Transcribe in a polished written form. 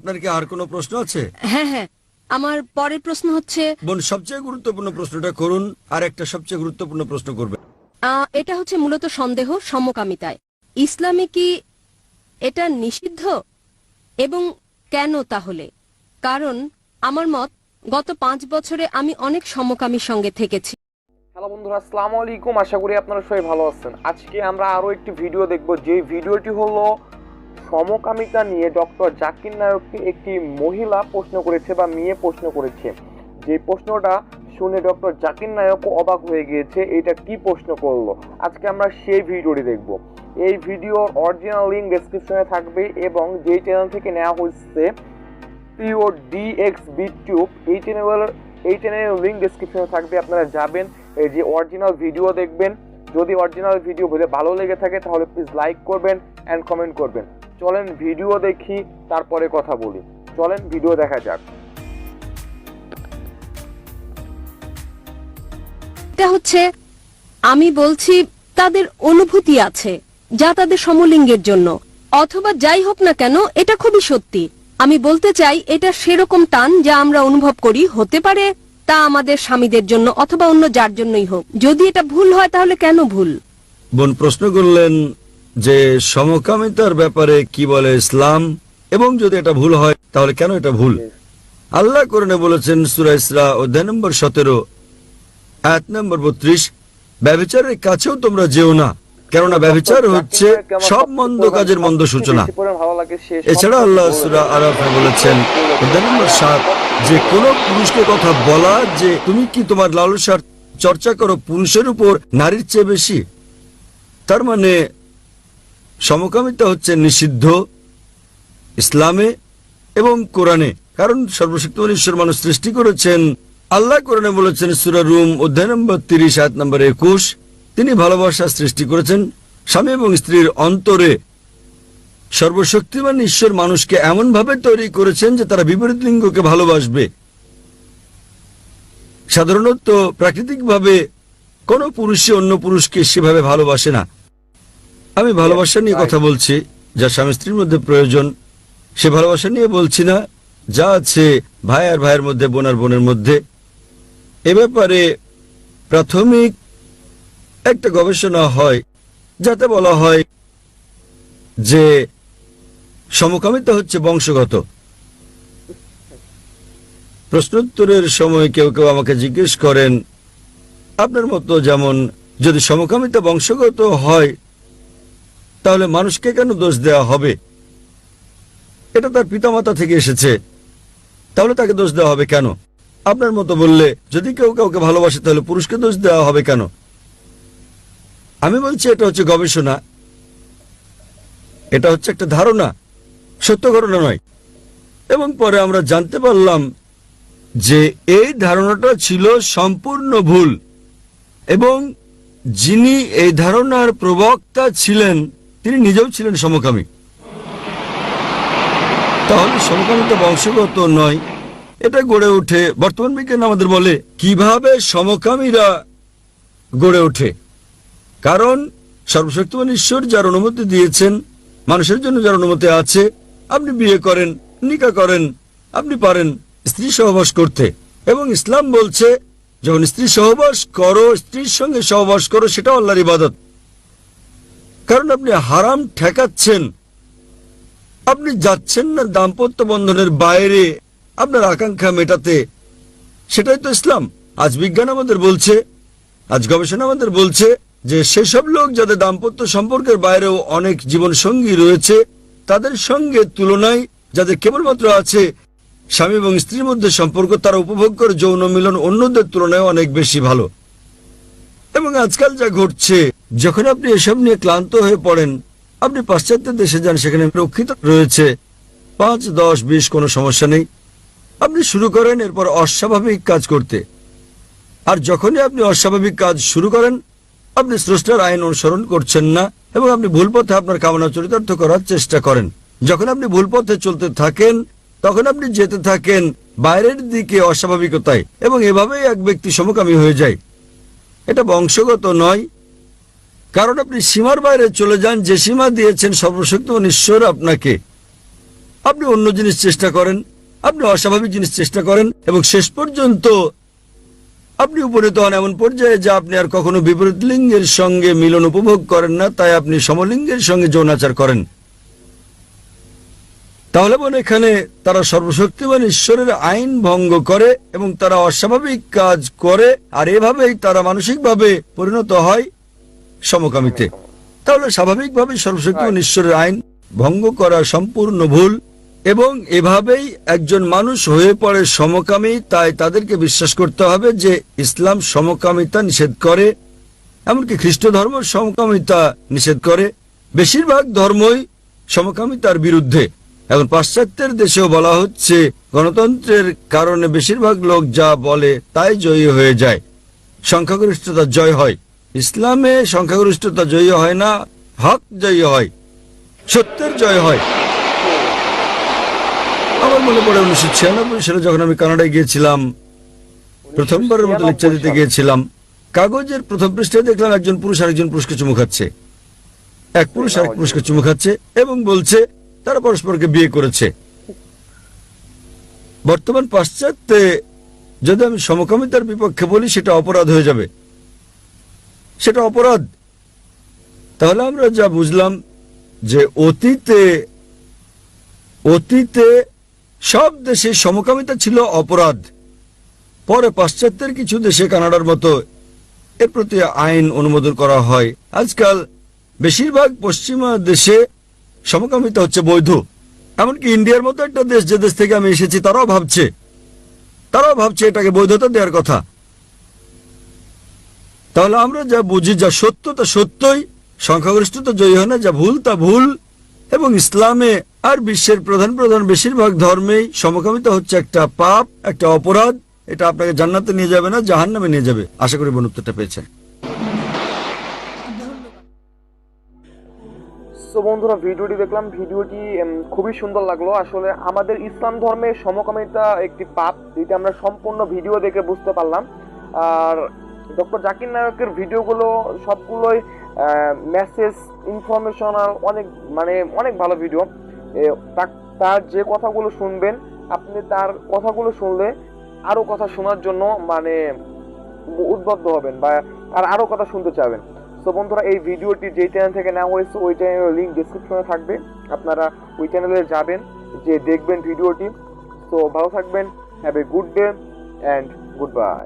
আপনার কি আর কোনো প্রশ্ন আছে? হ্যাঁ হ্যাঁ, আমার পরের প্রশ্ন হচ্ছে, বোন, সবচেয়ে গুরুত্বপূর্ণ প্রশ্নটা করুন, আর একটা সবচেয়ে গুরুত্বপূর্ণ প্রশ্ন করবেন। এটা হচ্ছে মূলত সন্দেহ সমকামিতায়। ইসলামে কি এটা নিষিদ্ধ এবং কেন তাহলে? কারণ আমার মত, গত 5 বছরে আমি অনেক সমকামীর সঙ্গে থেকেছি। হ্যালো বন্ধুরা, আসসালামু আলাইকুম। আশা করি আপনারা সবাই ভালো আছেন। আজকে আমরা আরো একটি ভিডিও দেখব, যে ভিডিওটি হলো সমকামিতা নিয়ে। ডক্টর জাকির নায়ককে একটি মহিলা প্রশ্ন করেছে বা মেয়ে প্রশ্ন করেছে। যে প্রশ্নটা শুনে ডক্টর জাকির নায়কও অবাক হয়ে গিয়েছে, এটা কি প্রশ্ন করলো। আজকে আমরা সেই ভিডিওটি দেখব। এই ভিডিওর অরিজিনাল লিঙ্ক ডেসক্রিপশনে থাকবে, এবং যেই চ্যানেল থেকে নেওয়া হচ্ছে প্রিয় DXB-টিউব, এই চ্যানেলের লিঙ্ক ডেসক্রিপশনে থাকবে। আপনারা যাবেন, এই যে অরিজিনাল ভিডিও দেখবেন। যদি অরিজিনাল ভিডিও ভালো লেগে থাকে তাহলে প্লিজ লাইক করবেন এন্ড কমেন্ট করবেন। চলেন ভিডিও দেখি, তারপরে কথা বলি। চলেন ভিডিও দেখা যাক। এটা হচ্ছে, আমি বলছি তাদের অনুভূতি আছে যা তাদের সমলিঙ্গের জন্য, অথবা যাই হোক না কেন, এটা খুবই সত্যি। আমি বলতে চাই, এটা সেরকম টান যা আমরা অনুভব করি, হতে পারে তা আমাদের স্বামীদের জন্য অথবা অন্য যার জন্যই হোক। যদি এটা ভুল হয় তাহলে কেন ভুল? বোন প্রশ্ন করলেন যে সমকামিতার ব্যাপারে কি বলে ইসলাম, এবং যদি এটা ভুল হয় তাহলে কেন এটা ভুল। আল্লাহ কোরআনে বলেছেন, সূরা ইসরা অধ্যায় নম্বর 17 আয়াত নম্বর 32, ব্যভিচারের কাছেও তোমরা যেও না, কেননা ব্যভিচার হচ্ছে সব মন্দ কাজের মন্দ সূচনা। এছাড়া আল্লাহ সূরা আরাফে বলেছেন অধ্যায় নম্বর 7, যে কোনো পুরুষকে কথা বলা যে তুমি কি তোমার লালসার চর্চা করো পুরুষের উপর নারীর চেয়ে বেশি। তার মানে সমকামিতা হচ্ছে নিষিদ্ধ ইসলামে এবং কোরআনে, কারণ সর্বশক্তিমান ঈশ্বর মানুষ সৃষ্টি করেছেন। আল্লাহ কোরআনে বলেছেন সূরা রুম অধ্যায় নম্বর 30 আয়াত নম্বর 21, তিনি ভালোবাসা সৃষ্টি করেছেন স্বামী এবং স্ত্রীর অন্তরে। সর্বশক্তিমান ঈশ্বর মানুষকে এমন ভাবে তৈরি করেছেন যে তারা বিপরীত লিঙ্গকে ভালোবাসবে। সাধারণত প্রাকৃতিকভাবে কোনো পুরুষই অন্য পুরুষকে সেভাবে ভালোবাসে না। আমি ভালোবাসা নিয়ে কথা বলছি, যা স্বামী স্ত্রীর মধ্যে প্রয়োজন, সে ভালোবাসা নিয়ে বলছি না যা আছে ভাই আর ভাইয়ের মধ্যে, বোন আর বোনের মধ্যে। এ ব্যাপারে প্রাথমিক একটা গবেষণা হয়, যাতে বলা হয় যে সমকামিতা হচ্ছে বংশগত। প্রশ্নোত্তরের সময় কেউ কেউ আমাকে জিজ্ঞেস করেন, আপনার মতো যেমন, যদি সমকামিতা বংশগত হয় তাহলে মানুষকে কেন দোষ দেওয়া হবে? এটা তার পিতামাতা থেকে এসেছে, তাহলে তাকে দোষ দেওয়া হবে কেন? আপনার মতো বললে, যদি কেউ কাউকে ভালোবাসে তাহলে পুরুষকে দোষ দেওয়া হবে কেন? আমি বলছি এটা হচ্ছে গবেষণা, এটা হচ্ছে একটা ধারণা, সত্য ঘটনা নয়। এবং পরে আমরা জানতে পারলাম যে এই ধারণাটা ছিল সম্পূর্ণ ভুল, এবং যিনি এই ধারণার প্রবক্তা ছিলেন তিনি নিজেও ছিলেন সমকামী। তাহলে সমকামিতা বংশগত নয়, এটা গড়ে ওঠে। বর্তমান বিজ্ঞান আমাদের বলে কিভাবে সমকামীরা গড়ে ওঠে, কারণ সর্বশক্তিমান ঈশ্বর যার অনুমতি দিয়েছেন, মানুষের জন্য যার অনুমতি আছে, আপনি বিয়ে করেন, নিকাহ করেন, আপনি পারেন স্ত্রী সহবাস করতে। এবং ইসলাম বলছে যখন স্ত্রী সহবাস করো, স্ত্রীর সঙ্গে সহবাস করো, সেটা আল্লাহর ইবাদত। কারণ আপনি হারাম ঠেকাচ্ছেন, আপনি যাচ্ছেন না দাম্পত্য বন্ধনের বাইরে আপনার আকাঙ্ক্ষা মেটাতে। সেটাই তো ইসলাম। আজ বিজ্ঞান আমাদের বলছে, আজ গবেষণা আমাদের বলছে যে সেসব লোক যাদের দাম্পত্য সম্পর্কের বাইরেও অনেক জীবন সঙ্গী রয়েছে, তাদের সঙ্গে তুলনায় যাদের কেবলমাত্র আছে স্বামী এবং স্ত্রীর মধ্যে সম্পর্ক, তারা উপভোগ করে যৌন মিলন অন্যদের তুলনায় অনেক বেশি ভালো। এবং আজকাল যা ঘটছে, যখন আপনি এসব নিয়ে ক্লান্ত হয়ে পড়েন, আপনি পাশ্চাত্য দেশে যান, সেখানে রক্ষিত রয়েছে 5, 10, 20, কোনো সমস্যা নেই। আপনি শুরু করেন এরপর অস্বাভাবিক কাজ করতে, আর যখনই আপনি অস্বাভাবিক কাজ শুরু করেন, আপনি স্রষ্টার আইন অনুসরণ করছেন না, এবং আপনি ভুল পথে আপনার কামনা চরিতার্থ করার চেষ্টা করেন। যখন আপনি ভুল পথে চলতে থাকেন, তখন আপনি যেতে থাকেন বাইরের দিকে অস্বাভাবিকতায়, এবং এভাবেই এক ব্যক্তি সমকামী হয়ে যায়। এটা বংশগত নয়, কারণ আপনি সীমার বাইরে চলে যান, যে সীমা দিয়েছেন সর্বশক্তিমান ঈশ্বর আপনাকে। আপনি অন্য জিনিস চেষ্টা করেন, আপনি অস্বাভাবিক জিনিস চেষ্টা করেন, এবং শেষ পর্যন্ত আপনি উপনীত হন এমন পর্যায়ে যে আপনি আর কখনো বিপরীত লিঙ্গের সঙ্গে মিলন উপভোগ করেন না, তাই আপনি সমলিঙ্গের সঙ্গে যৌনাচার করেন। তাহলে বলে এখানে তারা সর্বশক্তিমান ঈশ্বরের আইন ভঙ্গ করে এবং তারা অস্বাভাবিক কাজ করে, আর এভাবেই তারা মানসিকভাবে পরিণত হয় সমকামিতে। তাহলে স্বাভাবিকভাবে সর্বশক্তিমান ঈশ্বরের আইন ভঙ্গ করা সম্পূর্ণ ভুল, এবং এভাবেই একজন মানুষ হয়ে পড়ে সমকামী। তাই তাদেরকে বিশ্বাস করতে হবে যে ইসলাম সমকামিতা নিষেধ করে, এমনকি খ্রিস্ট ধর্ম সমকামিতা নিষেধ করে। বেশিরভাগ ধর্মই সমকামিতার বিরুদ্ধে। এখন পাশ্চাত্যের দেশেও বলা হচ্ছে গণতন্ত্রের কারণে বেশিরভাগ লোক যা বলে তাই জয়ী হয়ে যায়, সংখ্যাগরিষ্ঠতা জয় হয়। ইসলামে সংখ্যাগরিষ্ঠতা জয়ী হয় না, হক জয়ী হয়, সত্যের জয় হয়। আমার মনে পড়ে 1996 সালে যখন আমি কানাডায় গিয়েছিলাম, প্রথমবারের মতো লেকচার দিতে গিয়েছিলাম, কাগজের প্রথম পৃষ্ঠায় দেখলাম একজন পুরুষ আরেকজন পুরুষকে চুমু খাচ্ছে, এক পুরুষ আরেক পুরুষকে চুমু খাচ্ছে এবং বলছে তারা পরস্পরকে বিয়ে করেছে। বর্তমান পাশ্চাত্যে যদি আমি সমকামিতার বিপক্ষে বলি সেটা অপরাধ হয়ে যাবে, সেটা অপরাধ। তাহলে আমরা যা বুঝলাম যে অতীতে সব দেশে সমকামিতা ছিল অপরাধ। পরে পাশ্চাত্যের কিছু দেশে, কানাডার মতো, এর প্রতি আইন অনুমোদন করা হয়। আজকাল বেশিরভাগ পশ্চিমা দেশে সমকামিতা হচ্ছে বৈধ। এমনকি ইন্ডিয়ার মতো একটা দেশ, যে দেশ থেকে আমি এসেছি, তারাও ভাবছে এটাকে বৈধতা দেওয়ার কথা। তাহলে আমরা যা বুঝি, যা সত্য তা সত্যই, সংখ্যাগরিষ্ঠতা জয়ী হয় না, যা ভুল তা ভুল। এবং ইসলামে আর বিশ্বের প্রধান বেশিরভাগ ধর্মেই সমকামিতা হচ্ছে একটা পাপ, একটা অপরাধ। এটা আপনাকে জান্নাতে নিয়ে যাবে না, জাহান্নামে নিয়ে যাবে। আশা করি উত্তরটা পেয়েছেন। তো বন্ধুরা, ভিডিওটি দেখলাম, ভিডিওটি খুবই সুন্দর লাগলো। আসলে আমাদের ইসলাম ধর্মে সমকামিতা একটি পাপ, যেটা আমরা সম্পূর্ণ ভিডিও দেখে বুঝতে পারলাম। আর ডক্টর জাকির নায়কের ভিডিওগুলো সবগুলোই মেসেজ, ইনফরমেশনাল, অনেক ভালো ভিডিও। তার যে কথাগুলো শুনবেন, আপনি তার কথাগুলো শুনলে আরো কথা শোনার জন্য উদ্বুদ্ধ হবেন বা আরো কথা শুনতে চাবেন। তো বন্ধুরা, এই ভিডিওটি যে চ্যানেল থেকে নেওয়া হয়েছে ওই চ্যানেলের লিঙ্ক ডেসক্রিপশনে থাকবে, আপনারা ওই চ্যানেলে যাবেন, যে দেখবেন ভিডিওটি। তো ভালো থাকবেন, have a good day and good bye.